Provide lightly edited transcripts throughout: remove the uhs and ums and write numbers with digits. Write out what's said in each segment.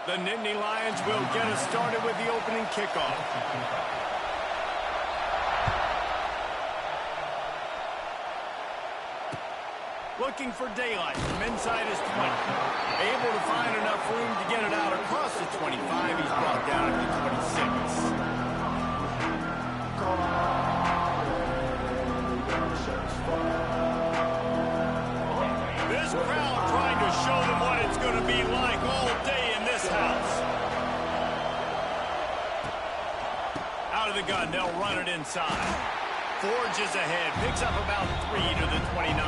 The Nittany Lions will get us started with the opening kickoff. Looking for daylight from inside his 20. Able to find enough room to get it out across the 25. He's brought down at the 26. This crowd trying to show them what it's going to be like all day in this house. Out of the gun, they'll run it inside. Forges ahead, picks up about 3 to the 29.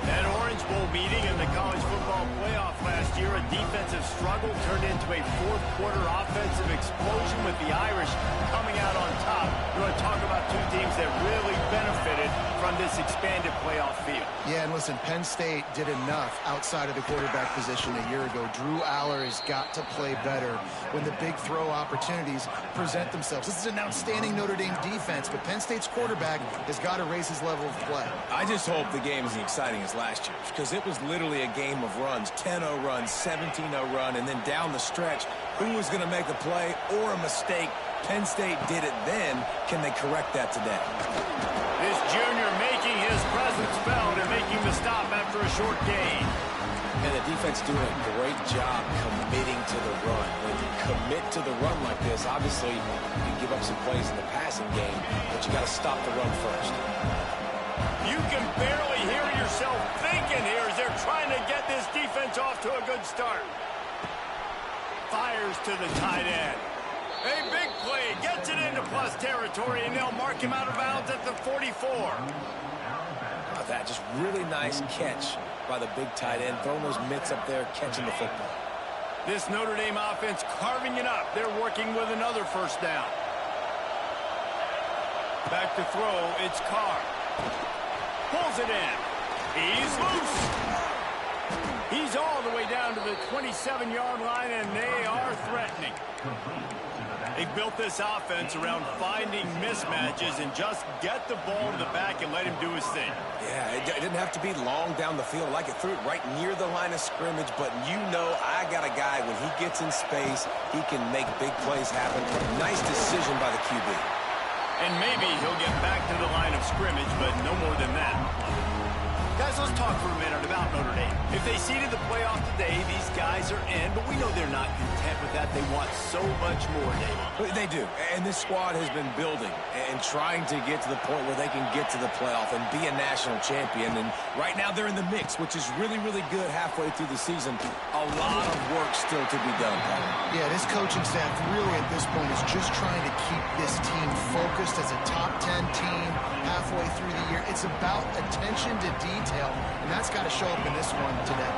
That Orange Bowl meeting in the college football playoff last year, a defensive struggle turned into a fourth-quarter offensive explosion with the Irish coming out on top. We're going to talk about two teams that really benefited from this expanded playoff field. Yeah, and listen, Penn State did enough outside of the quarterback position a year ago. Drew Aller has got to play better when the big throw opportunities present themselves. This is an outstanding Notre Dame defense, but Penn State's quarterback has got to raise his level of play. I just hope the game is as exciting as last year's, because it was literally a game of runs, 10-0 run, 17-0 run, and then down the stretch, who was going to make a play or a mistake? Penn State did it then. Can they correct that today? This junior making his presence felt and making the stop after a short gain. And the defense doing a great job committing to the run. When you commit to the run like this, obviously you give up some plays in the passing game, but you got to stop the run first. You can barely hear yourself thinking here as they're trying to get this defense off to a good start. Fires to the tight end. A big play, gets it into plus territory, and they'll mark him out of bounds at the 44. How about that? Just really nice catch by the big tight end, throwing those mitts up there, catching the football. This Notre Dame offense carving it up. They're working with another first down. Back to throw, it's Carr. Pulls it in. He's loose. He's all the way down to the 27-yard line, and they are threatening. They built this offense around finding mismatches and just get the ball to the back and let him do his thing. Yeah, it didn't have to be long down the field. Like it threw it right near the line of scrimmage, but you know I got a guy, when he gets in space, he can make big plays happen. Nice decision by the QB. And maybe he'll get back to the line of scrimmage, but no more than that. Guys, let's talk for a minute about Notre Dame. If they seeded the playoff today, these guys are in, but we know they're not content with that. They want so much more, Dave. They do, and this squad has been building and trying to get to the point where they can get to the playoff and be a national champion. And right now they're in the mix, which is really, really good halfway through the season. A lot of work still to be done. Yeah, this coaching staff really at this point is just trying to keep this team focused as a top 10 team halfway through the year. It's about attention to detail, and that's got to show up in this one today.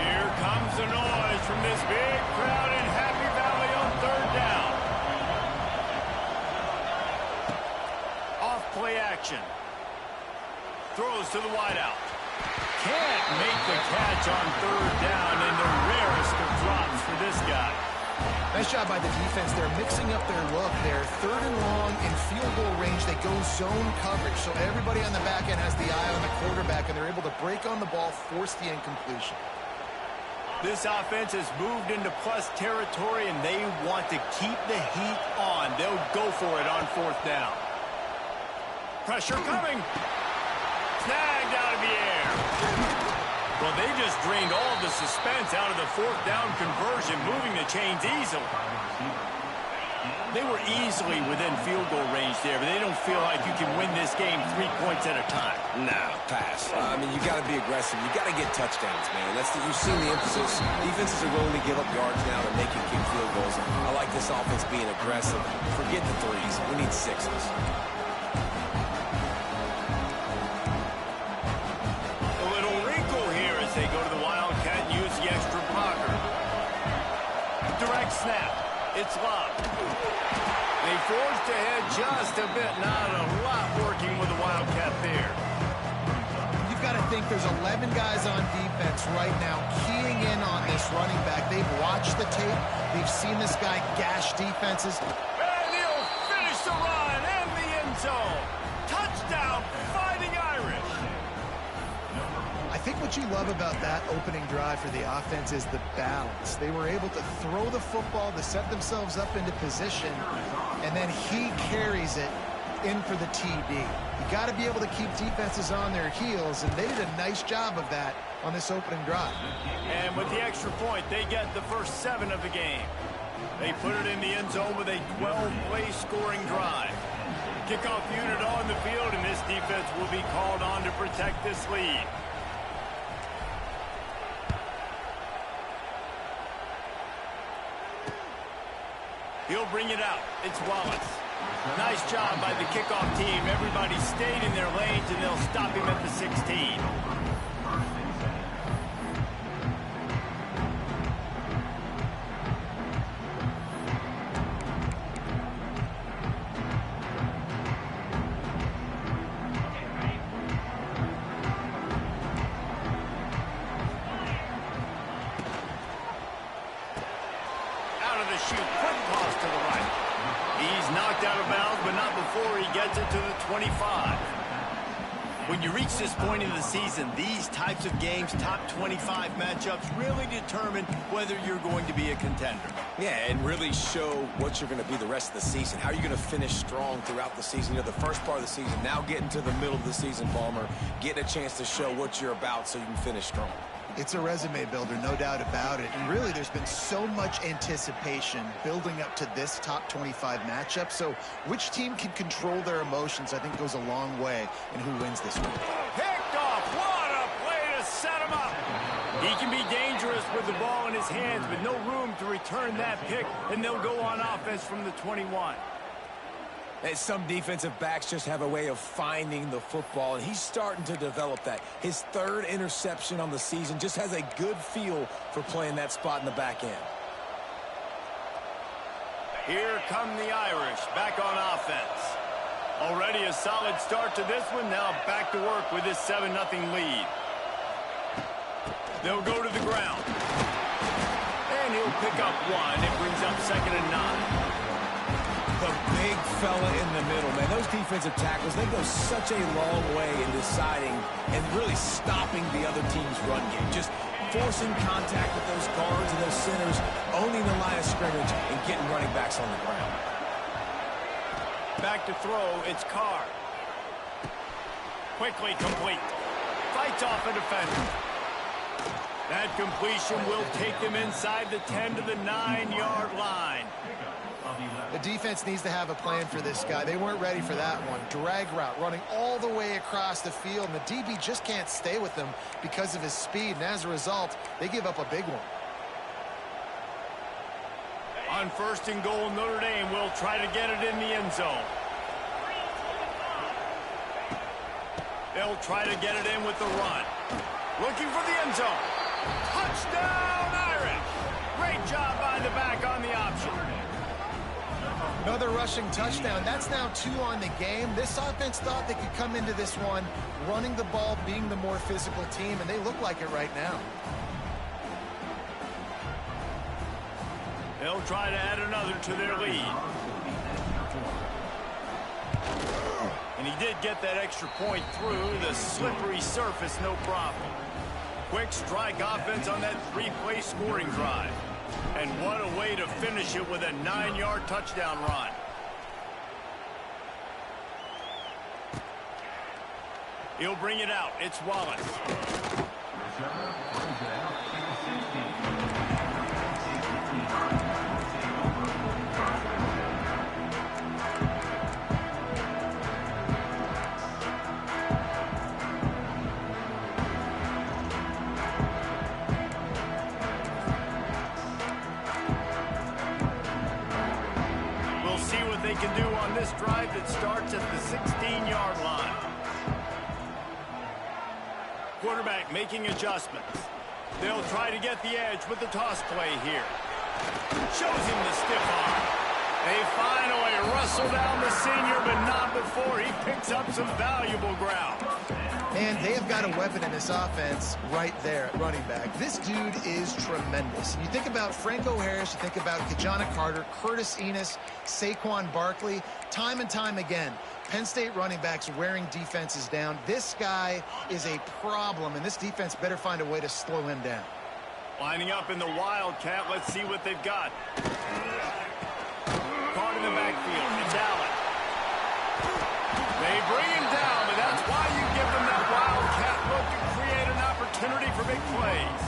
Here comes the noise from this big crowd in Happy Valley on third down. Off play action. Throws to the wideout. Can't make the catch on third down, and the rarest of drops for this guy. Nice job by the defense. They're mixing up their look. They're third and long in field goal range. They go zone coverage, so everybody on the back end has the eye on the quarterback, and they're able to break on the ball, force the incompletion. This offense has moved into plus territory, and they want to keep the heat on. They'll go for it on fourth down. Pressure coming. Snagged out of the air. Well, they just drained all the suspense out of the fourth down conversion, moving the chains easily. They were easily within field goal range there, but they don't feel like you can win this game 3 points at a time. No, pass. I mean, you got to be aggressive. You got to get touchdowns, man. You've seen the emphasis. Defenses are willing to give up yards now to make you kick field goals. I like this offense being aggressive. Forget the threes. We need sixes. They go to the Wildcat and use the extra blocker. Direct snap. It's Love. They forged ahead just a bit. Not a lot working with the Wildcat there. You've got to think there's 11 guys on defense right now keying in on this running back. They've watched the tape. They've seen this guy gash defenses. And he'll finish the run and the end zone. Touchdown, Fighting Irish. I think what you love about that opening drive for the offense is the balance. They were able to throw the football to set themselves up into position, and then he carries it in for the TD. You got to be able to keep defenses on their heels, and they did a nice job of that on this opening drive. And with the extra point, they get the first 7 of the game. They put it in the end zone with a 12-play scoring drive. Kickoff unit on the field, and this defense will be called on to protect this lead. He'll bring it out. It's Wallace. Nice job by the kickoff team. Everybody stayed in their lanes, and they'll stop him at the 16. When you reach this point in the season, these types of games, top 25 matchups, really determine whether you're going to be a contender. Yeah, and really show what you're going to be the rest of the season. How are you going to finish strong throughout the season? You know, the first part of the season, now getting to the middle of the season, Palmer, getting a chance to show what you're about so you can finish strong. It's a resume builder, no doubt about it. And really, there's been so much anticipation building up to this top 25 matchup. So which team can control their emotions, I think, goes a long way in who wins this one. Picked off. What a play to set him up. He can be dangerous with the ball in his hands, but no room to return that pick, and they'll go on offense from the 21. And some defensive backs just have a way of finding the football, and he's starting to develop that. His 3rd interception on the season, just has a good feel for playing that spot in the back end. Here come the Irish back on offense. Already a solid start to this one. Now back to work with this 7-0 lead. They'll go to the ground. And he'll pick up 1. It brings up 2nd and 9. The big fella in the middle, man. Those defensive tackles, they go such a long way in deciding and really stopping the other team's run game. Just forcing contact with those guards and those centers, owning the line of scrimmage, and getting running backs on the ground. Back to throw, it's Carr. Quickly complete. Fights off a defender. That completion will take them inside the 10 to the 9-yard line. The defense needs to have a plan for this guy. They weren't ready for that one. Drag route, running all the way across the field, and the DB just can't stay with him because of his speed, and as a result, they give up a big one. On 1st and goal, Notre Dame will try to get it in the end zone. They'll try to get it in with the run. Looking for the end zone. Touchdown, Irish! Great job by the back on the option. Another rushing touchdown. That's now 2 on the game. This offense thought they could come into this one running the ball, being the more physical team, and they look like it right now. They'll try to add another to their lead. And he did get that extra point through the slippery surface, no problem. Quick strike offense on that 3-play scoring drive. And what a way to finish it with a 9-yard touchdown run. He'll bring it out. It's Wallace. They can do on this drive that starts at the 16-yard line. Quarterback making adjustments. They'll try to get the edge with the toss play here. Shows him the stiff arm. They finally wrestle down the senior, but not before he picks up some valuable ground. And they have got a weapon in this offense right there at running back. This dude is tremendous. And you think about Franco Harris, you think about Kajana Carter, Curtis Enos, Saquon Barkley, time and time again, Penn State running backs wearing defenses down. This guy is a problem, and this defense better find a way to slow him down. Lining up in the Wildcat. Let's see what they've got. Caught in the backfield. It's Allen. They bring him down, but that's why you give them that Wildcat look to create an opportunity for big plays.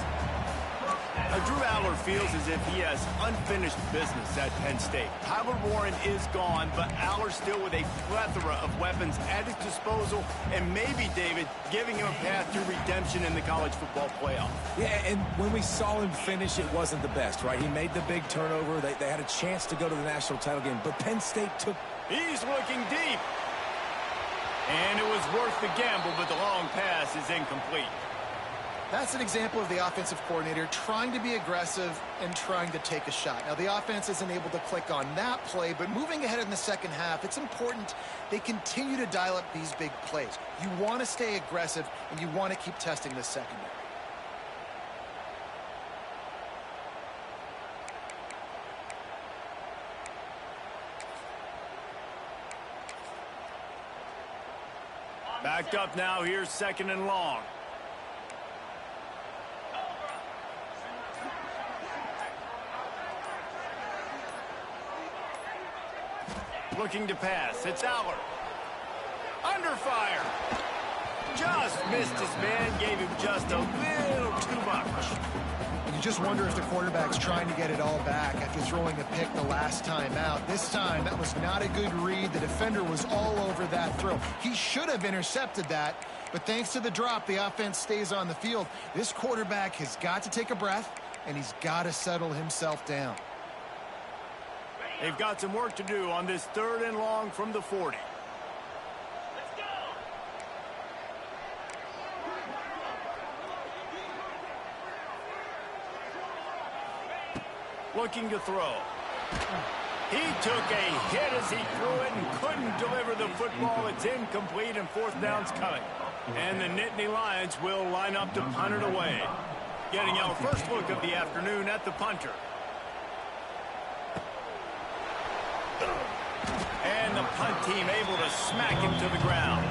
Now, Drew Aller feels as if he has unfinished business at Penn State. Tyler Warren is gone, but Aller still with a plethora of weapons at his disposal, and maybe, David, giving him a path to redemption in the college football playoff. Yeah, and when we saw him finish, it wasn't the best, right? He made the big turnover. They had a chance to go to the national title game, but Penn State took... He's looking deep. And it was worth the gamble, but the long pass is incomplete. That's an example of the offensive coordinator trying to be aggressive and trying to take a shot. Now, the offense isn't able to click on that play, but moving ahead in the second half, it's important they continue to dial up these big plays. You want to stay aggressive, and you want to keep testing the secondary. Backed up now. Here's second and long. Looking to pass. It's Aller. Under fire. Just missed his man. Gave him just a little too much. You just wonder if the quarterback's trying to get it all back after throwing a pick the last time out. This time, that was not a good read. The defender was all over that throw. He should have intercepted that, but thanks to the drop, the offense stays on the field. This quarterback has got to take a breath, and he's got to settle himself down. They've got some work to do on this third and long from the 40. Let's go. Looking to throw. He took a hit as he threw it and couldn't deliver the football. It's incomplete, and fourth down's coming. And the Nittany Lions will line up to punt it away. Getting our first look of the afternoon at the punter. And the punt team able to smack him to the ground.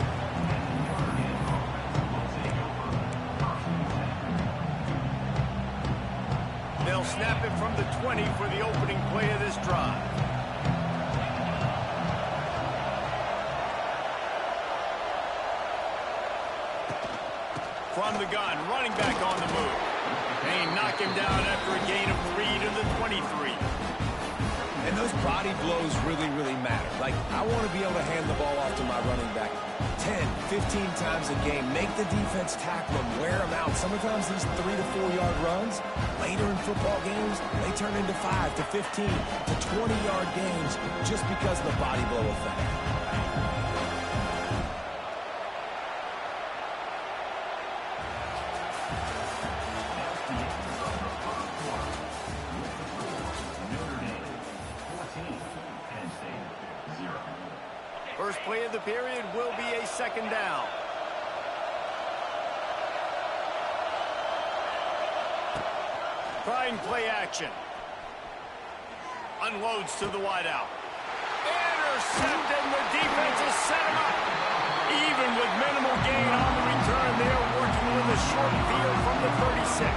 They'll snap it from the 20 for the opening play of this drive. From the gun, running back on the move. They knock him down after a gain of 3 to the 23. And those body blows really, really matter. Like, I want to be able to hand the ball off to my running back 10, 15 times a game. Make the defense tackle them, wear them out. Sometimes these 3 to 4 yard runs, later in football games, they turn into 5 to 15 to 20 yard games just because of the body blow effect. First play of the period will be a second down. Trying play action. Unloads to the wideout. Intercepted, and the defense has set him up. Even with minimal gain on the return, they are working with a short field from the 36.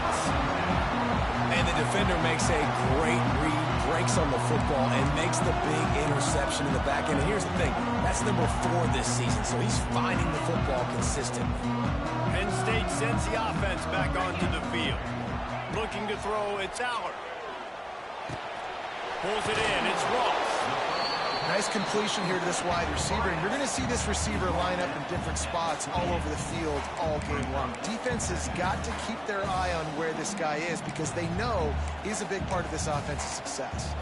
And the defender makes a great read, breaks on the football, and makes the big interception in the back end. And here's the thing, that's number 4 this season, so he's finding the football consistently. Penn State sends the offense back onto the field. Looking to throw, it's Aller. Pulls it in, it's Ross. Nice completion here to this wide receiver, and you're going to see this receiver line up in different spots all over the field all game long. Defense has got to keep their eye on where this guy is because they know he's a big part of this offense's success.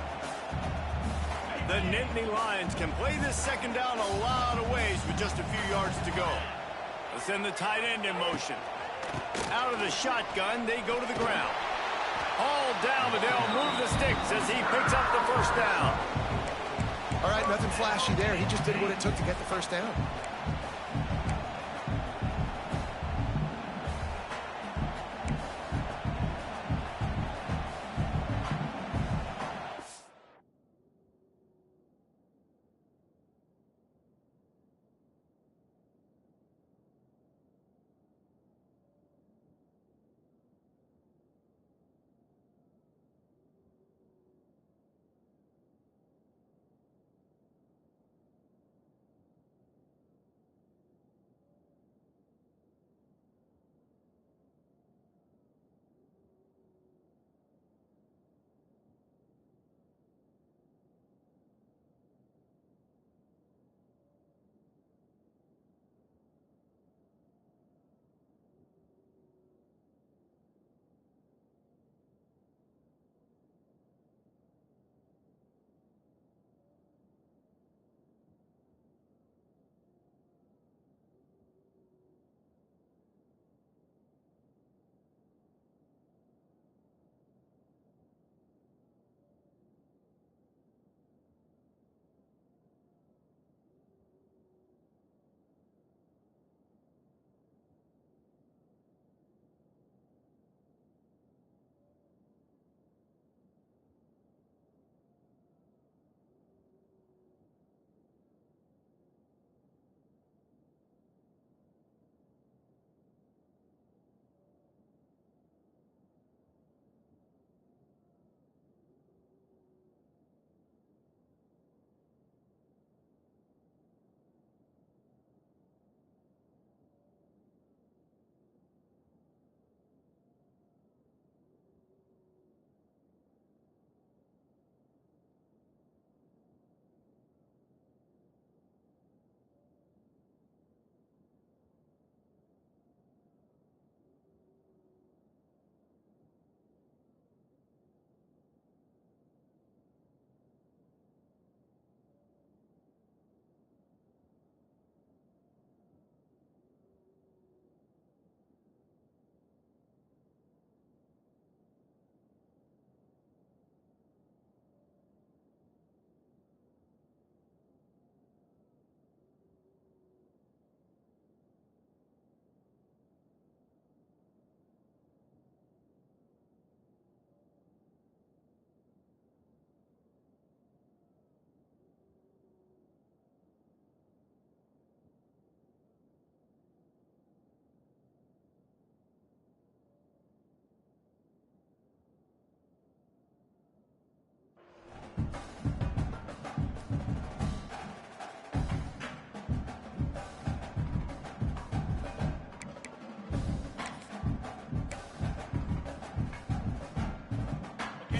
The Nittany Lions can play this second down a lot of ways with just a few yards to go. Let's send the tight end in motion. Out of the shotgun, they go to the ground. All down, but they'll move the sticks as he picks up the first down. All right, nothing flashy there. He just did what it took to get the first down.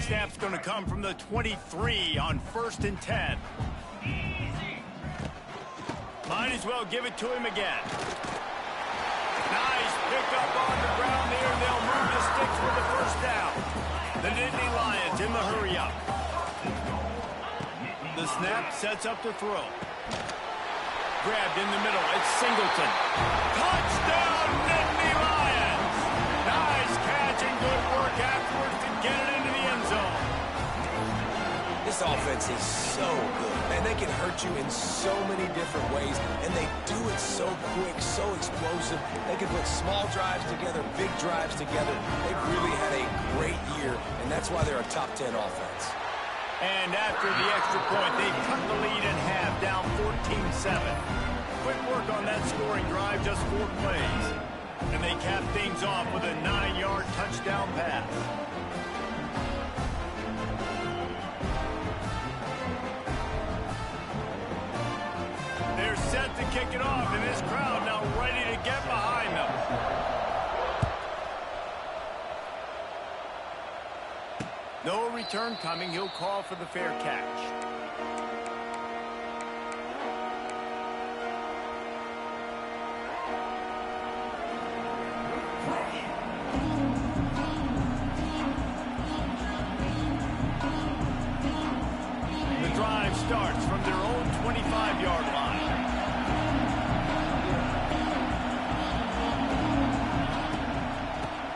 snap's going to come from the 23 on 1st and 10. Might as well give it to him again. Nice pickup on the ground there. They'll move the sticks for the first down. The Nittany Lions in the hurry-up. The snap sets up to throw. Grabbed in the middle. It's Singleton. Touchdown, Nittany Lions! Nice catch and good work afterwards to get it into the end zone. This offense is so good. Man, they can hurt you in so many different ways, and they do it so quick, so explosive. They can put small drives together, big drives together. They've really had a great year, and that's why they're a top 10 offense. And after the extra point, they cut the lead in half, down 14-7. Quick work on that scoring drive, just 4 plays. And they cap things off with a 9-yard touchdown pass. They're set to kick it off, and this crowd now ready to get behind them. No return coming. He'll call for the fair catch. The drive starts from their own 25-yard line.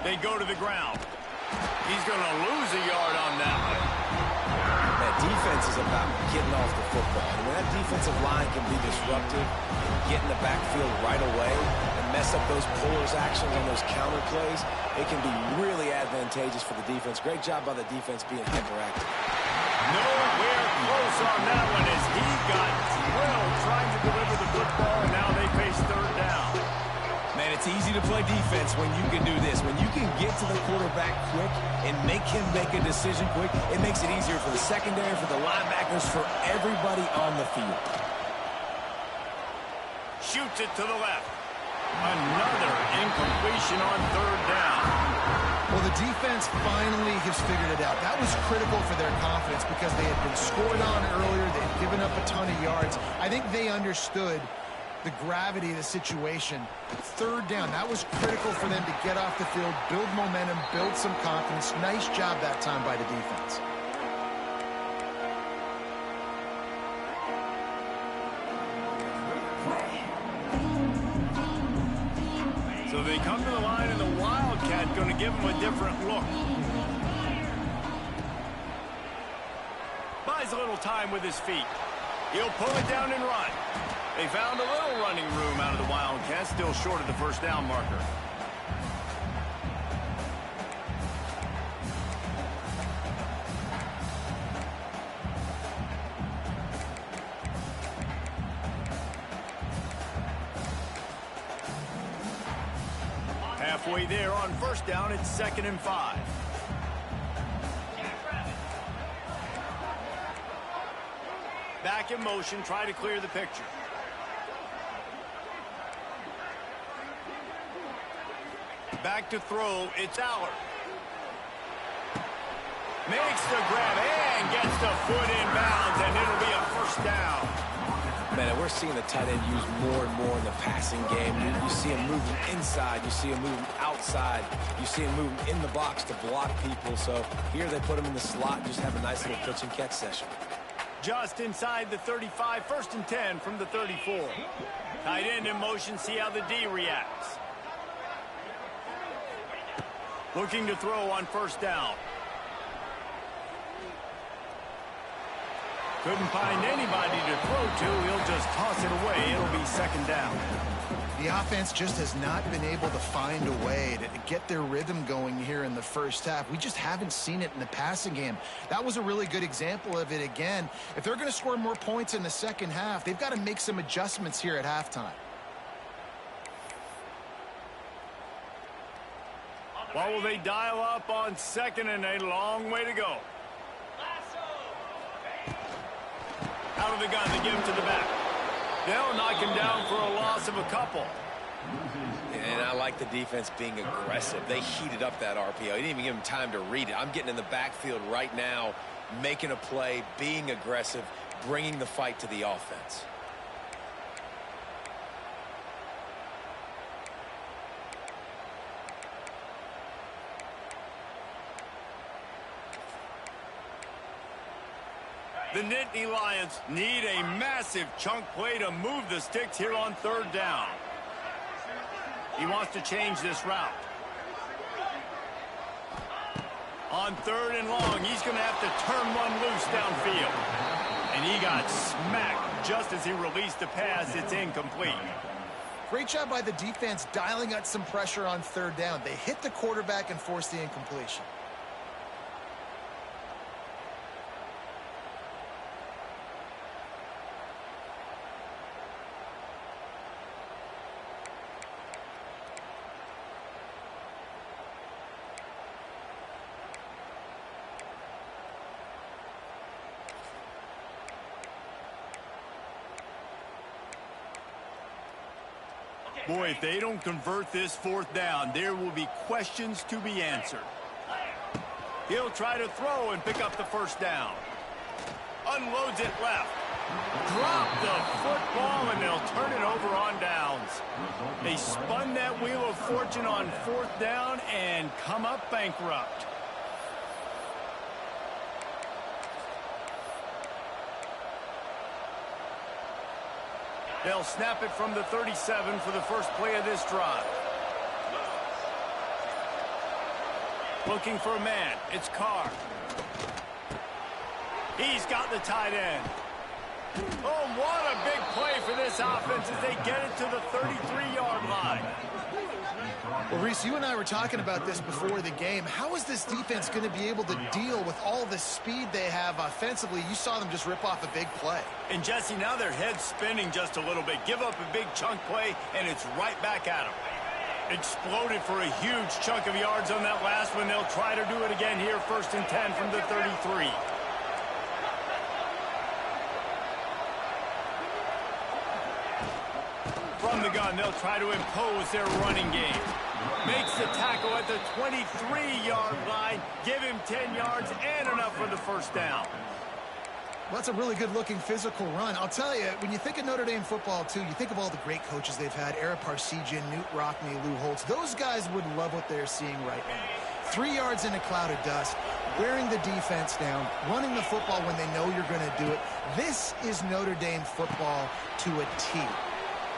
They go to the ground. He's going to lose a yard on that one. That defense is about getting off the football. And when that defensive line can be disruptive, get in the backfield right away, and mess up those pullers actions on those counter plays, it can be really advantageous for the defense. Great job by the defense being hyperactive. Nowhere close on that one as he got drilled trying to deliver the football, and now they face 3rd down. Man, it's easy to play defense when you can do this. When you can get to the quarterback quick and make him make a decision quick, it makes it easier for the secondary, for the linebackers, for everybody on the field. Shoots it to the left. Another incompletion on 3rd down. Well, the defense finally has figured it out. That was critical for their confidence because they had been scored on earlier. They had given up a ton of yards. I think they understood the gravity of the situation. 3rd down, that was critical for them to get off the field, build momentum, build some confidence. Nice job that time by the defense. So they come to the line, and the Wildcat going to give them a different look. Buys a little time with his feet. He'll pull it down and run. They found a little running room out of the Wildcats, still short of the 1st down marker. Halfway there on 1st down, it's 2nd and 5. Back in motion, try to clear the picture. Back to throw, it's Aller. Makes the grab and gets the foot in bounds, and it'll be a 1st down. Man, and we're seeing the tight end used more and more in the passing game. You see him moving inside. You see him moving outside. You see him moving in the box to block people. So here they put him in the slot and just have a nice little pitch and catch session. Just inside the 35, 1st and 10 from the 34. Tight end in motion, see how the D reacts. Looking to throw on 1st down. Couldn't find anybody to throw to. He'll just toss it away. It'll be 2nd down. The offense just has not been able to find a way to get their rhythm going here in the 1st half. We just haven't seen it in the passing game. That was a really good example of it again. If they're going to score more points in the 2nd half, they've got to make some adjustments here at halftime. What will they dial up on 2nd and a long way to go? Out of the gun, they give him to the back. They'll knock him down for a loss of a couple. And I like the defense being aggressive. They heated up that RPO. He didn't even give him time to read it. I'm getting in the backfield right now, making a play, being aggressive, bringing the fight to the offense. The Nittany Lions need a massive chunk play to move the sticks here on third down. He wants to change this route. On third and long, he's going to have to turn one loose downfield. And he got smacked just as he released the pass. It's incomplete. Great job by the defense dialing up some pressure on third down. They hit the quarterback and forced the incompletion. Boy, if they don't convert this fourth down, there will be questions to be answered. He'll try to throw and pick up the first down. Unloads it left. Drop the football, and they'll turn it over on downs. They spun that wheel of fortune on fourth down and come up bankrupt. They'll snap it from the 37 for the first play of this drive. Looking for a man. It's Carr. He's got the tight end. Oh, what a big play for this offense as they get it to the 33-yard line. Well, Reese, you and I were talking about this before the game. How is this defense going to be able to deal with all the speed they have offensively? You saw them just rip off a big play. And, Jesse, now their head's spinning just a little bit. Give up a big chunk play, and it's right back at them. Exploded for a huge chunk of yards on that last one. They'll try to do it again here, 1st and 10 from the 33. From the gun, they'll try to impose their running game. Makes the tackle at the 23-yard line. Give him 10 yards and enough for the first down. Well, that's a really good-looking physical run. I'll tell you, when you think of Notre Dame football, too, you think of all the great coaches they've had, Ara Parseghian, Newt Rockne, Lou Holtz. Those guys would love what they're seeing right now. 3 yards in a cloud of dust, wearing the defense down, running the football when they know you're going to do it. This is Notre Dame football to a T.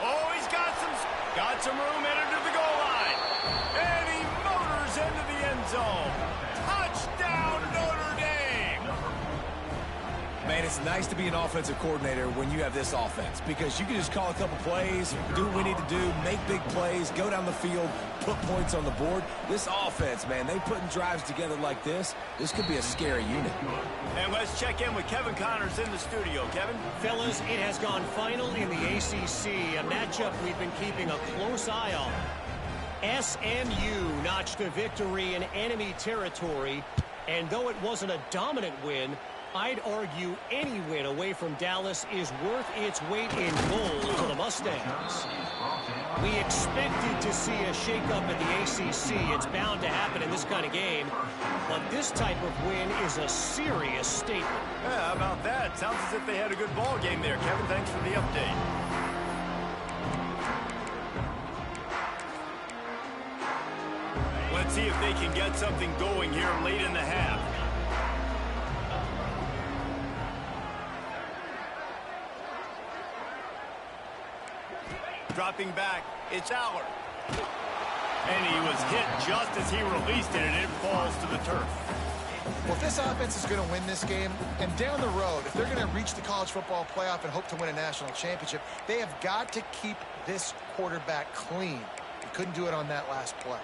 Oh, he's got some room headed to the goal line. And he motors into the end zone. Touchdown, Notre Dame! Man, it's nice to be an offensive coordinator when you have this offense because you can just call a couple plays, do what we need to do, make big plays, go down the field, put points on the board. This offense, man, they putting drives together like this. This could be a scary unit. And let's check in with Kevin Connors in the studio. Kevin? Fellas, it has gone final in the ACC, a matchup we've been keeping a close eye on. SMU notched a victory in enemy territory, and though it wasn't a dominant win, I'd argue any win away from Dallas is worth its weight in gold for the Mustangs. We expected to see a shakeup in the ACC. It's bound to happen in this kind of game. But this type of win is a serious statement. Yeah, how about that? Sounds as if they had a good ball game there. Kevin, thanks for the update. Let's see if they can get something going here late in the half. Dropping back, it's Allard. And he was hit just as he released it, and it falls to the turf. Well, if this offense is going to win this game, and down the road, if they're going to reach the college football playoff and hope to win a national championship, they have got to keep this quarterback clean. They couldn't do it on that last play.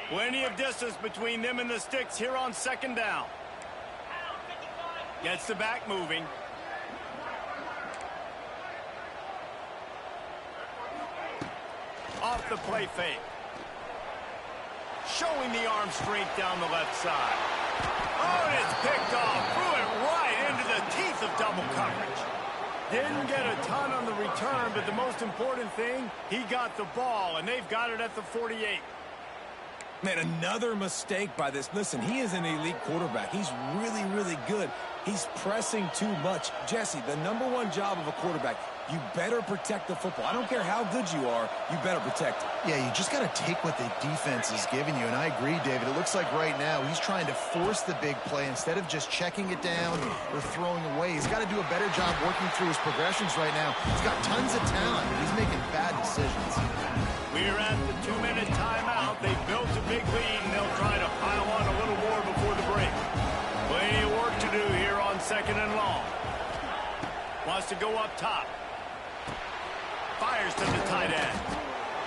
Plenty of distance between them and the sticks here on 2nd down. Gets the back moving. Off the play fake. Showing the arm strength down the left side. Oh, and it's picked off. Threw it right into the teeth of double coverage. Didn't get a ton on the return, but the most important thing, he got the ball, and they've got it at the 48. Man, another mistake by this. Listen, he is an elite quarterback. He's really, really good. He's pressing too much. Jesse, the #1 job of a quarterback, you better protect the football. I don't care how good you are, you better protect it. Yeah, you just got to take what the defense is giving you. And I agree, David. It looks like right now he's trying to force the big play instead of just checking it down or throwing away. He's got to do a better job working through his progressions right now. He's got tons of talent, but he's making bad decisions. We're at the 2-minute timeout. They built a big lead, and they'll try to pile on a little more before the break. Plenty of work to do here on 2nd and long. Wants to go up top. Fires to the tight end.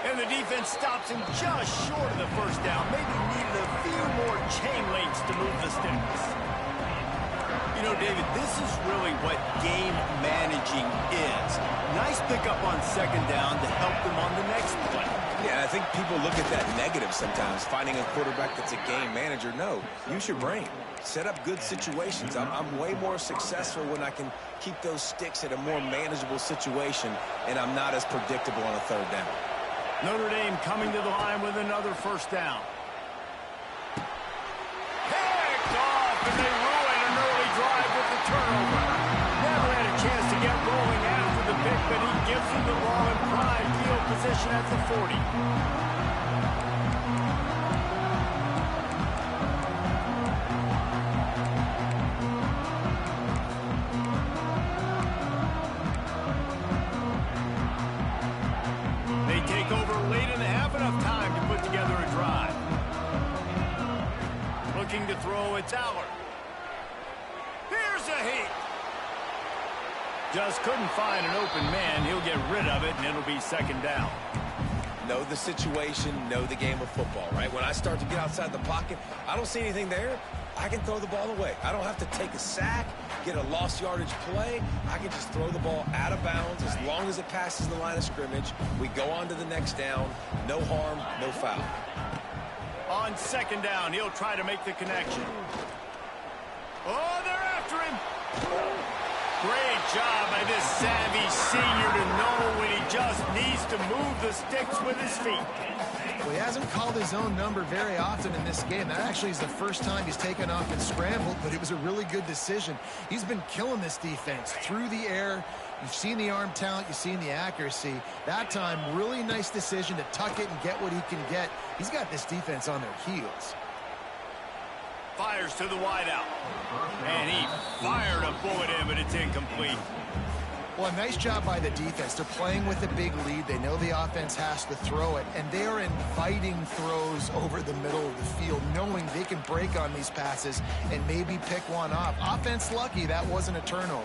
And the defense stops him just short of the first down. Maybe needed a few more chain links to move the sticks. You know, David, this is really what game managing is. Nice pickup on 2nd down to help them on the next play. Yeah, I think people look at that negative sometimes, finding a quarterback that's a game manager. No, use your brain. Set up good situations. I'm way more successful when I can keep those sticks at a more manageable situation, and I'm not as predictable on a 3rd down. Notre Dame coming to the line with another 1st down. Picked off, and they ruin an early drive with the turnover. Never had a chance to get rolling after the pick, but he gives them the ball in prime field position at the 40. They take over late in the half, enough time to put together a drive. Looking to throw, it's Aller. Here's a heat. Just couldn't find an open man. He'll get rid of it, and it'll be 2nd down. Know the situation, know the game of football, right? When I start to get outside the pocket, I don't see anything there, I can throw the ball away. I don't have to take a sack, get a lost yardage play. I can just throw the ball out of bounds as long as it passes the line of scrimmage. We go on to the next down. No harm, no foul. On 2nd down, he'll try to make the connection. Oh, they're after him. Great job by this savvy senior to know when he just needs to move the sticks with his feet. Well, he hasn't called his own number very often in this game. That actually is the first time he's taken off and scrambled, but it was a really good decision. He's been killing this defense through the air. You've seen the arm talent, you've seen the accuracy. That time, really nice decision to tuck it and get what he can get. He's got this defense on their heels. Fires to the wideout. And he fired a bullet in, but it's incomplete. Well, a nice job by the defense. They're playing with a big lead. They know the offense has to throw it, and they are inviting throws over the middle of the field, knowing they can break on these passes and maybe pick one off. Offense lucky that wasn't a turnover.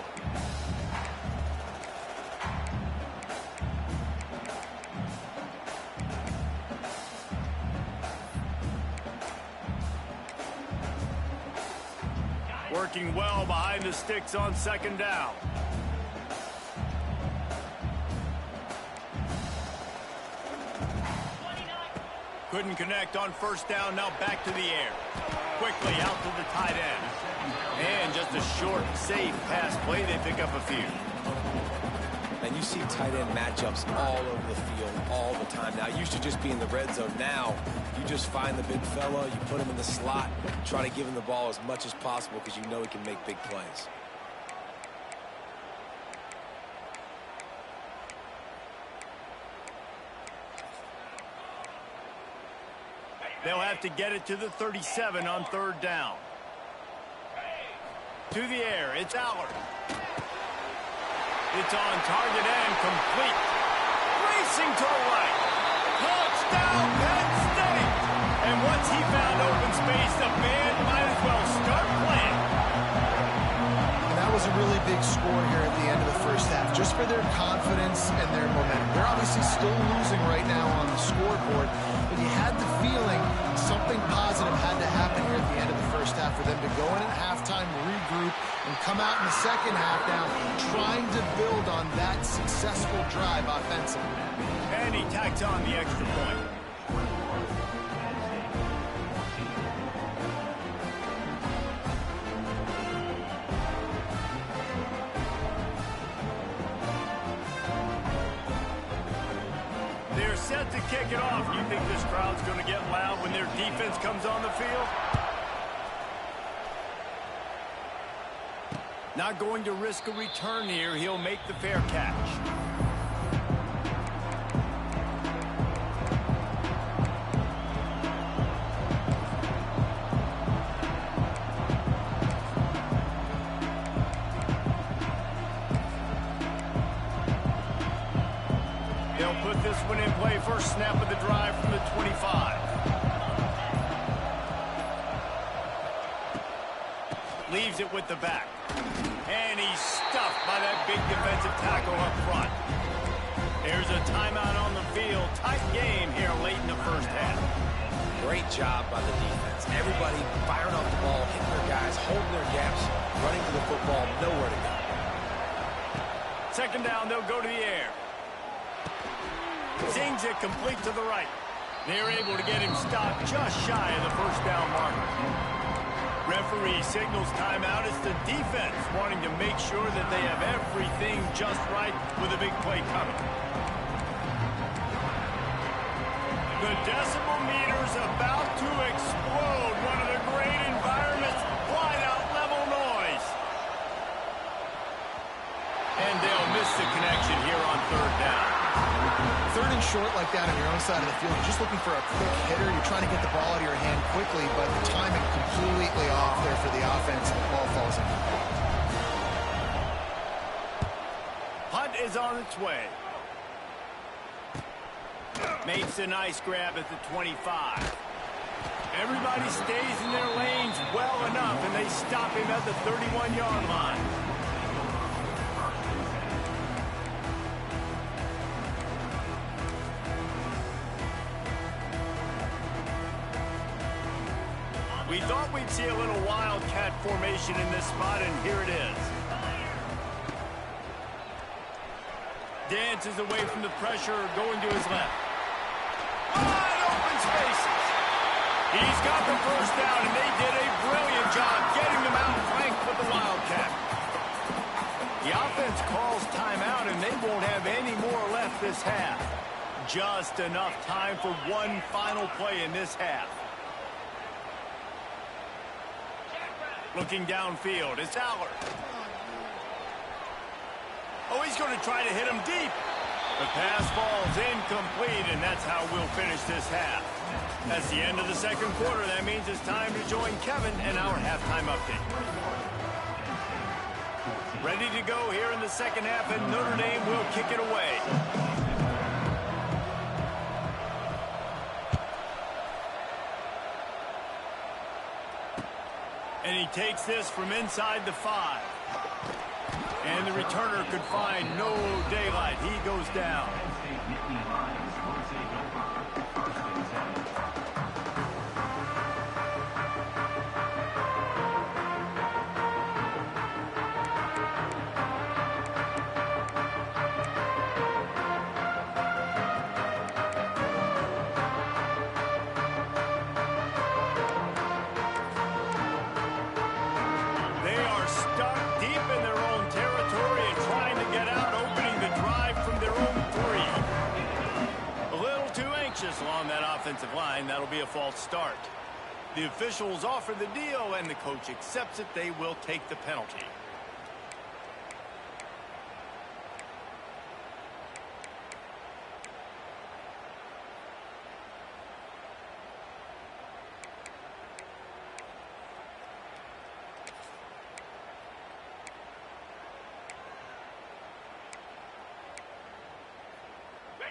Working well behind the sticks on 2nd down. Couldn't connect on 1st down, now back to the air. Quickly out to the tight end. And just a short, safe pass play, they pick up a few. And you see tight end matchups all over the field all the time. Now, it used to just be in the red zone. Now, you just find the big fella, you put him in the slot, try to give him the ball as much as possible because you know he can make big plays. They'll have to get it to the 37 on 3rd down. To the air, it's Aller. It's on target and complete. Racing to the right. Touchdown, Penn State. And once he found open space, the band might as well start playing. And that was a really big score here at the end of the first half, just for their confidence and their momentum. They're obviously still losing right now on the scoreboard, but you had the feeling something positive had to happen here at the end of the first half for them to go in at halftime, regroup, and come out in the second half now trying to build on that successful drive offensively. And he tacks on the extra point. set to kick it off. You think this crowd's going to get loud when their defense comes on the field? Not going to risk a return here. He'll make the fair catch. They'll put this one in play. First snap of the drive from the 25. Leaves it with the back. And he's stuffed by that big defensive tackle up front. There's a timeout on the field. Tight game here late in the first half. Great job by the defense. Everybody firing off the ball, hitting their guys, holding their gaps, running to the football, nowhere to go. Second down, they'll go to the air. Zings it complete to the right. They're able to get him stopped just shy of the first down marker. Referee signals timeout. It's the defense wanting to make sure that they have everything just right with a big play coming. The decibel meter's about to explode. One of the great environments, wide out level noise. And they'll miss the connection here on third down. Third and short like that on your own side of the field, you're just looking for a quick hitter. You're trying to get the ball out of your hand quickly, but the timing completely off there for the offense, and the ball falls in. Punt is on its way. Makes a nice grab at the 25. Everybody stays in their lanes well enough, and they stop him at the 31-yard line. We thought we'd see a little wildcat formation in this spot, and here it is. Dances away from the pressure, going to his left. Wide open spaces. He's got the first down, and they did a brilliant job getting them out flanked with the wildcat. The offense calls timeout, and they won't have any more left this half. Just enough time for one final play in this half. Looking downfield, it's Aller. Oh, he's going to try to hit him deep. The pass falls incomplete, and that's how we'll finish this half. That's the end of the second quarter. That means it's time to join Kevin and our halftime update. Ready to go here in the second half, and Notre Dame will kick it away. And he takes this from inside the 5. And the returner could find no daylight. He goes down. On that offensive line, that'll be a false start. The officials offer the deal, and the coach accepts it. They will take the penalty.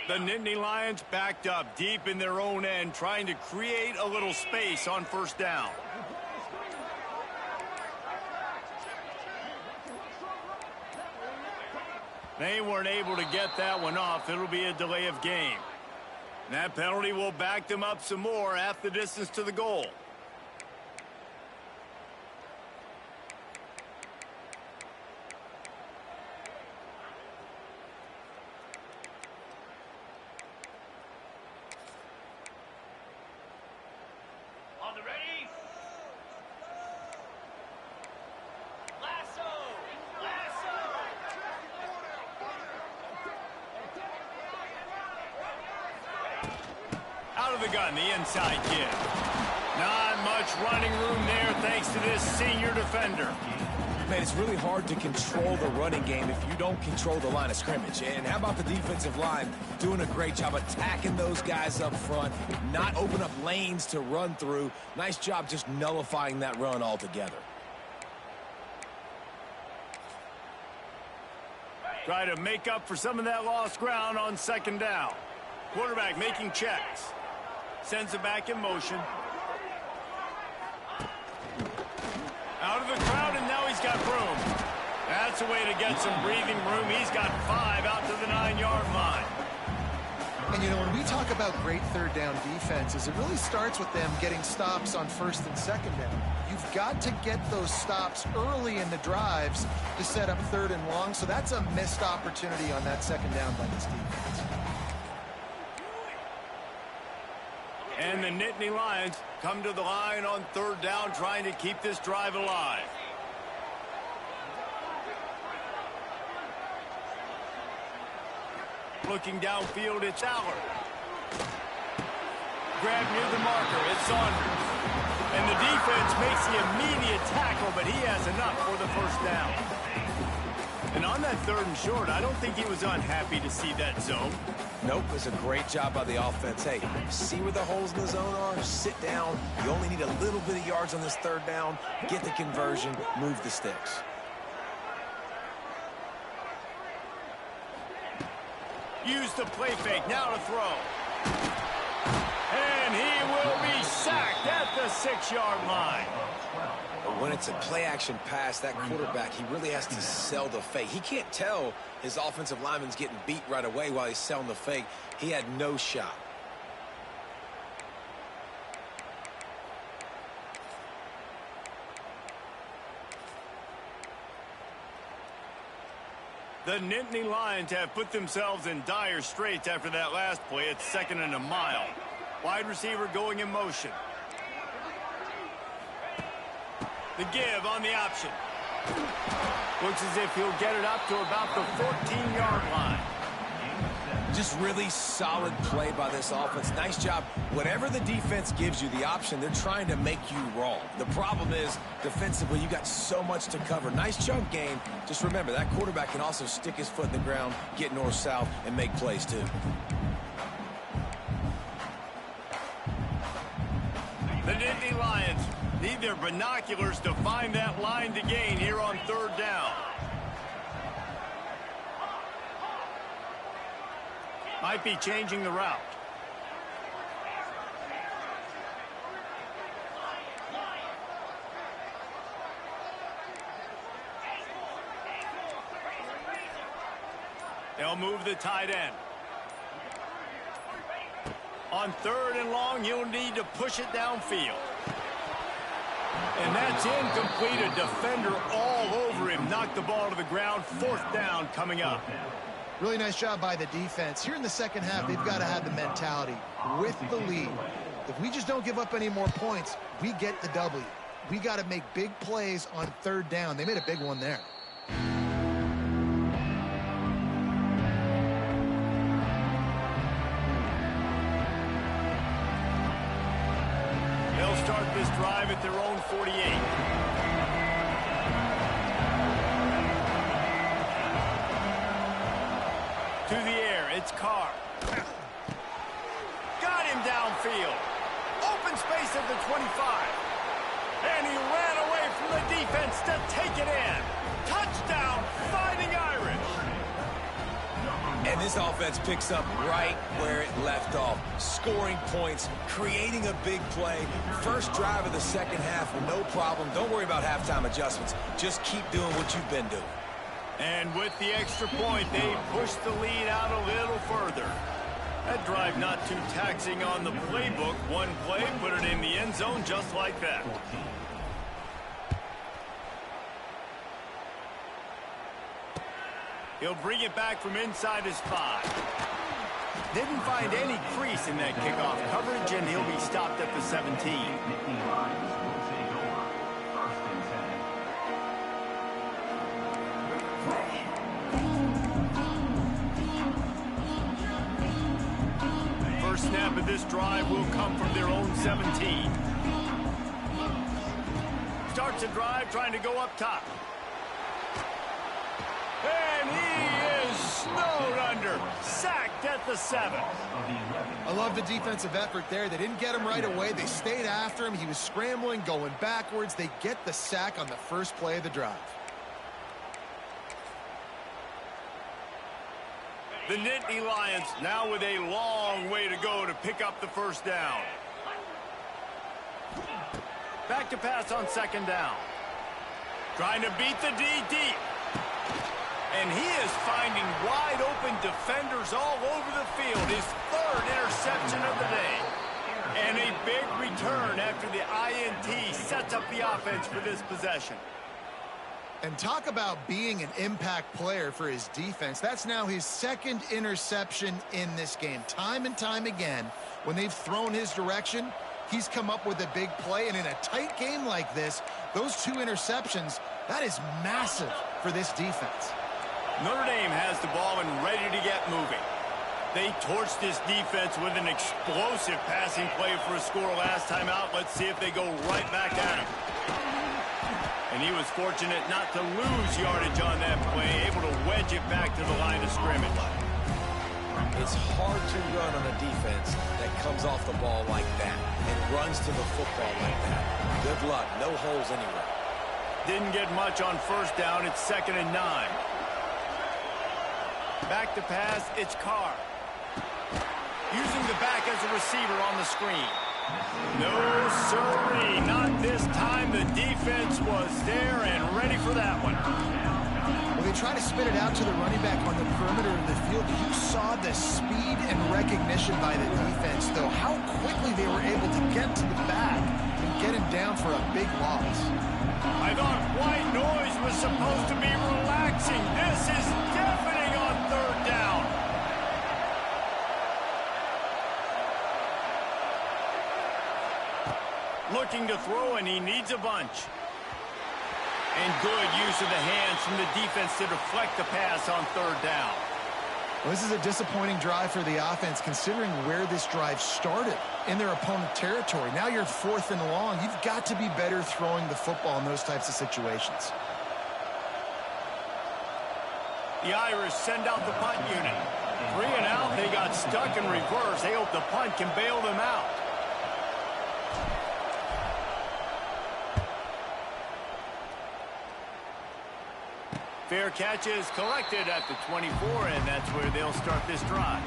The Nittany Lions backed up deep in their own end, trying to create a little space on first down. They weren't able to get that one off. It'll be a delay of game. And that penalty will back them up some more at the distance to the goal. Out of the gun, the inside kid. Not much running room there thanks to this senior defender. Man, it's really hard to control the running game if you don't control the line of scrimmage. And how about the defensive line doing a great job attacking those guys up front, not open up lanes to run through. Nice job just nullifying that run altogether. Try to make up for some of that lost ground on second down. Quarterback making checks. Sends it back in motion. Out of the crowd, and now he's got room. That's a way to get some breathing room. He's got 5 out to the 9-yard line. And, you know, when we talk about great third down defenses, it really starts with them getting stops on first and second down. You've got to get those stops early in the drives to set up third and long, so that's a missed opportunity on that second down by this defense. And the Nittany Lions come to the line on third down, trying to keep this drive alive. Looking downfield, it's Aller. Grab near the marker, it's Saunders. And the defense makes the immediate tackle, but he has enough for the first down. And on that third and short, I don't think he was unhappy to see that zone. Nope, it's a great job by the offense. Hey, see where the holes in the zone are? Sit down. You only need a little bit of yards on this third down. Get the conversion, move the sticks. Use the play fake, now to throw. And he will be sacked at the 6-yard line. But when it's a play-action pass, that quarterback, he really has to sell the fake. He can't tell his offensive lineman's getting beat right away while he's selling the fake. He had no shot. The Nittany Lions have put themselves in dire straits after that last play. It's 2nd and a mile. Wide receiver going in motion. The give on the option. Looks as if he'll get it up to about the 14-yard line. Just really solid play by this offense. Nice job. Whatever the defense gives you the option, they're trying to make you wrong. The problem is, defensively, you got so much to cover. Nice chunk game. Just remember, that quarterback can also stick his foot in the ground, get north-south, and make plays too. The Nittany Lions need their binoculars to find that line to gain here on third down. Might be changing the route. They'll move the tight end. On third and long, you'll need to push it downfield. And that's incomplete. A defender all over him. Knocked the ball to the ground. 4th down coming up. Really nice job by the defense. Here in the second half, they've got to have the mentality with the lead. If we just don't give up any more points, we get the W. We got to make big plays on third down. They made a big one there. They'll start this drive at their own 48. To the air, it's Carr. Got him downfield. Open space at the 25. And he ran away from the defense to take it in. Touchdown, Fighting Irish. And this offense picks up right where it left off. Scoring points, creating a big play. First drive of the second half, no problem. Don't worry about halftime adjustments. Just keep doing what you've been doing. And with the extra point, they push the lead out a little further. That drive not too taxing on the playbook. One play, put it in the end zone just like that. He'll bring it back from inside his 5. Didn't find any crease in that kickoff coverage, and he'll be stopped at the 17. Snap of this drive will come from their own 17. Starts a drive trying to go up top. And he is snowed under. Sacked at the 7. I love the defensive effort there. They didn't get him right away. They stayed after him. He was scrambling, going backwards. They get the sack on the first play of the drive. The Nittany Lions now with a long way to go to pick up the first down. Back to pass on second down. Trying to beat the D deep. And he is finding wide open defenders all over the field. His third interception of the day. And a big return after the INT sets up the offense for this possession. And talk about being an impact player for his defense. That's now his second interception in this game. Time and time again, when they've thrown his direction, he's come up with a big play. And in a tight game like this, those 2 interceptions, that is massive for this defense. Notre Dame has the ball and ready to get moving. They torched this defense with an explosive passing play for a score last time out. Let's see if they go right back at him. And he was fortunate not to lose yardage on that play, able to wedge it back to the line of scrimmage. It's hard to run on a defense that comes off the ball like that and runs to the football like that. Good luck. No holes anywhere. Didn't get much on first down. It's 2nd and 9. Back to pass. It's Carr. Using the back as a receiver on the screen. No, sirree. Not this time. The defense was there and ready for that one. Well, they try to spit it out to the running back on the perimeter of the field. You saw the speed and recognition by the defense, though. How quickly they were able to get to the back and get him down for a big loss. I thought white noise was supposed to be relaxing. This is deafening on third down. Looking to throw, and he needs a bunch. And good use of the hands from the defense to deflect the pass on third down. Well, this is a disappointing drive for the offense, considering where this drive started in their opponent territory. Now you're 4th and long. You've got to be better throwing the football in those types of situations. The Irish send out the punt unit. 3 and out. They got stuck in reverse. They hope the punt can bail them out. Fair catch is collected at the 24, and that's where they'll start this drive.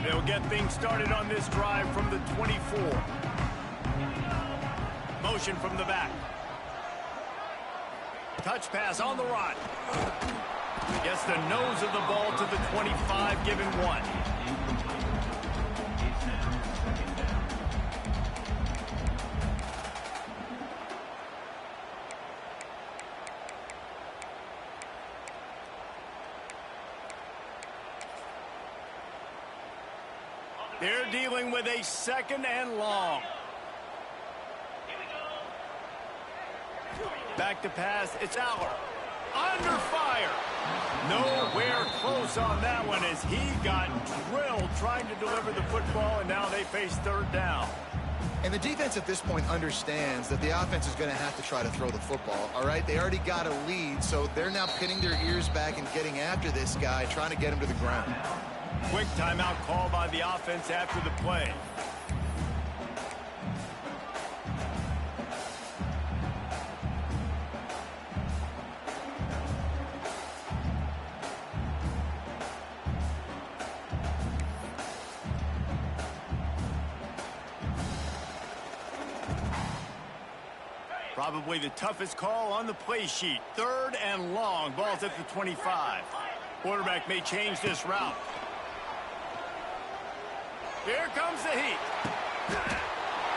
They'll get things started on this drive from the 24. Motion from the back. Touch pass on the run. Gets the nose of the ball to the 25, given 1. They're dealing with a 2nd and long. Back to pass. It's Aller. Under fire. Nowhere close on that one as he got drilled trying to deliver the football, and now they face third down. And the defense at this point understands that the offense is going to have to try to throw the football, all right? They already got a lead, so they're now pinning their ears back and getting after this guy, trying to get him to the ground. Quick timeout call by the offense after the play. Probably the toughest call on the play sheet. 3rd and long. Ball's at the 25. Quarterback may change this route. Here comes the heat.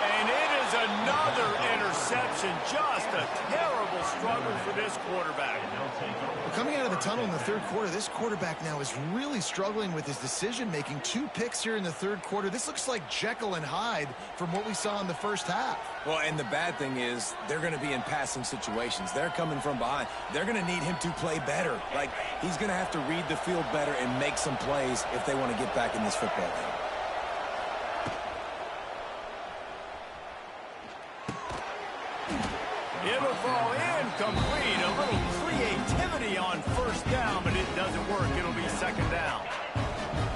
And it is another interception. Just a terrible struggle for this quarterback. Well, coming out of the tunnel in the third quarter, this quarterback now is really struggling with his decision-making. 2 picks here in the third quarter. This looks like Jekyll and Hyde from what we saw in the first half. Well, and the bad thing is they're going to be in passing situations. They're coming from behind. They're going to need him to play better. Like, he's going to have to read the field better and make some plays if they want to get back in this football game. It'll fall incomplete. A little creativity on first down, but it doesn't work. It'll be second down.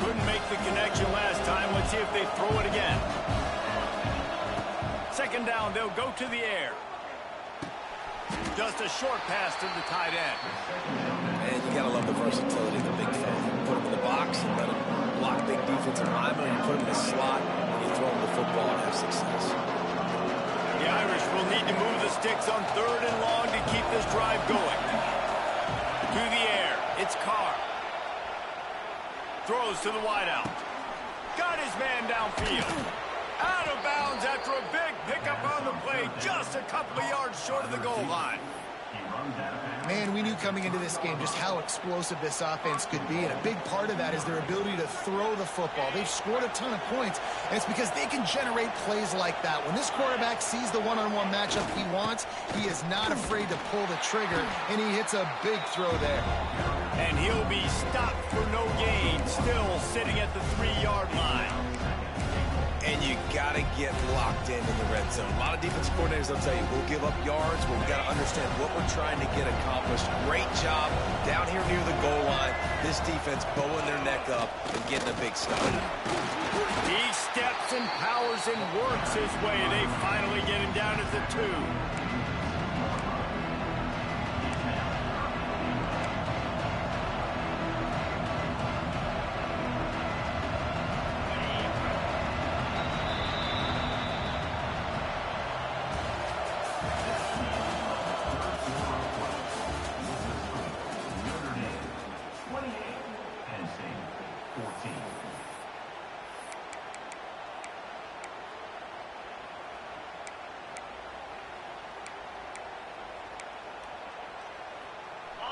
Couldn't make the connection last time. Let's see if they throw it again. Second down, they'll go to the air. Just a short pass to the tight end. And you got to love the versatility of the big fella. Put him in the box and let him block big defensive linemen, and you put him in the slot, and you throw him the football and have success. The Irish will need to move the sticks on third and long to keep this drive going. To the air, it's Carr. Throws to the wideout. Got his man downfield. Out of bounds after a big pickup on the play, just a couple of yards short of the goal line. Man, we knew coming into this game just how explosive this offense could be, and a big part of that is their ability to throw the football. They've scored a ton of points, and it's because they can generate plays like that. When this quarterback sees the one-on-one matchup he wants, he is not afraid to pull the trigger, and he hits a big throw there. And he'll be stopped for no gain, still sitting at the 3-yard line. And you got to get locked in the red zone. A lot of defense coordinators will tell you, we'll give up yards, but we've got to understand what we're trying to get accomplished. Great job down here near the goal line. This defense bowing their neck up and getting a big stop. He steps and powers and works his way. They finally get him down at the 2.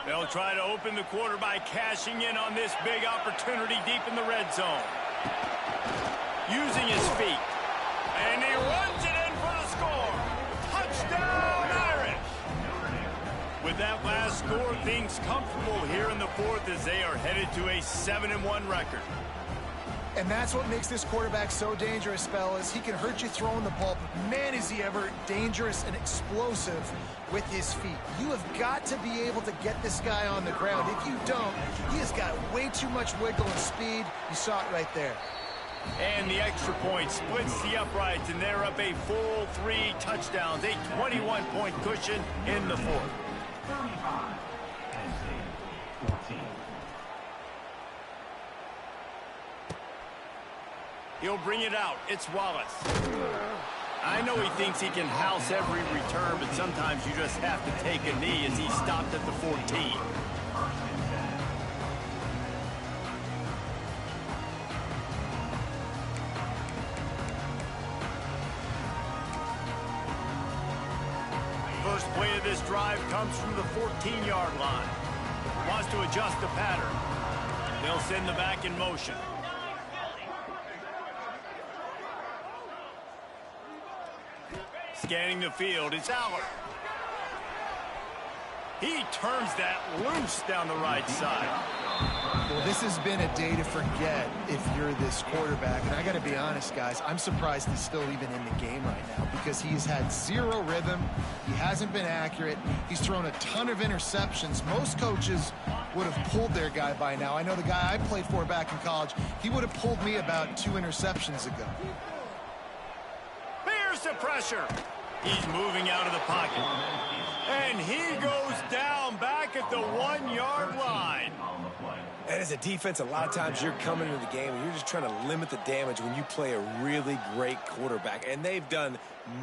They'll try to open the quarter by cashing in on this big opportunity deep in the red zone. Using his feet. And he runs it in for the score. Touchdown, Irish! With that last score, things comfortable here in the fourth as they are headed to a 7-1 record. And that's what makes this quarterback so dangerous, fellas. He can hurt you throwing the ball, but man, is he ever dangerous and explosive with his feet. You have got to be able to get this guy on the ground. If you don't, he has got way too much wiggle and speed. You saw it right there. And the extra point splits the uprights, and they're up a full 3 touchdowns, a 21-point cushion in the fourth. 35, NC 14. He'll bring it out. It's Wallace. I know he thinks he can house every return, but sometimes you just have to take a knee as he stopped at the 14. First play of this drive comes from the 14-yard line. Wants to adjust the pattern. They'll send the back in motion. Scanning the field, it's Aller. He turns that loose down the right side. Well, this has been a day to forget if you're this quarterback. And I got to be honest, guys, I'm surprised he's still even in the game right now because he's had zero rhythm. He hasn't been accurate. He's thrown a ton of interceptions. Most coaches would have pulled their guy by now. I know the guy I played for back in college, he would have pulled me about 2 interceptions ago. Here's the pressure. He's moving out of the pocket. And he goes down back at the 1-yard line. And as a defense, a lot of times you're coming into the game and you're just trying to limit the damage when you play a really great quarterback. And they've done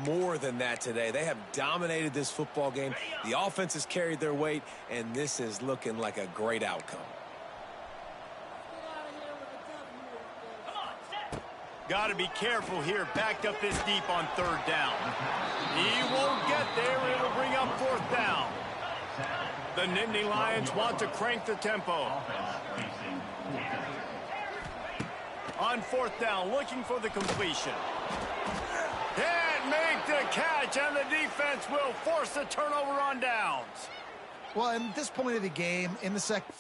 more than that today. They have dominated this football game. The offense has carried their weight, and this is looking like a great outcome. Got to be careful here, backed up this deep on third down. He won't get there. It'll bring up fourth down. The Nittany Lions want to crank the tempo. On fourth down, looking for the completion. Can't make the catch, and the defense will force the turnover on downs. Well, at this point of the game, in the second...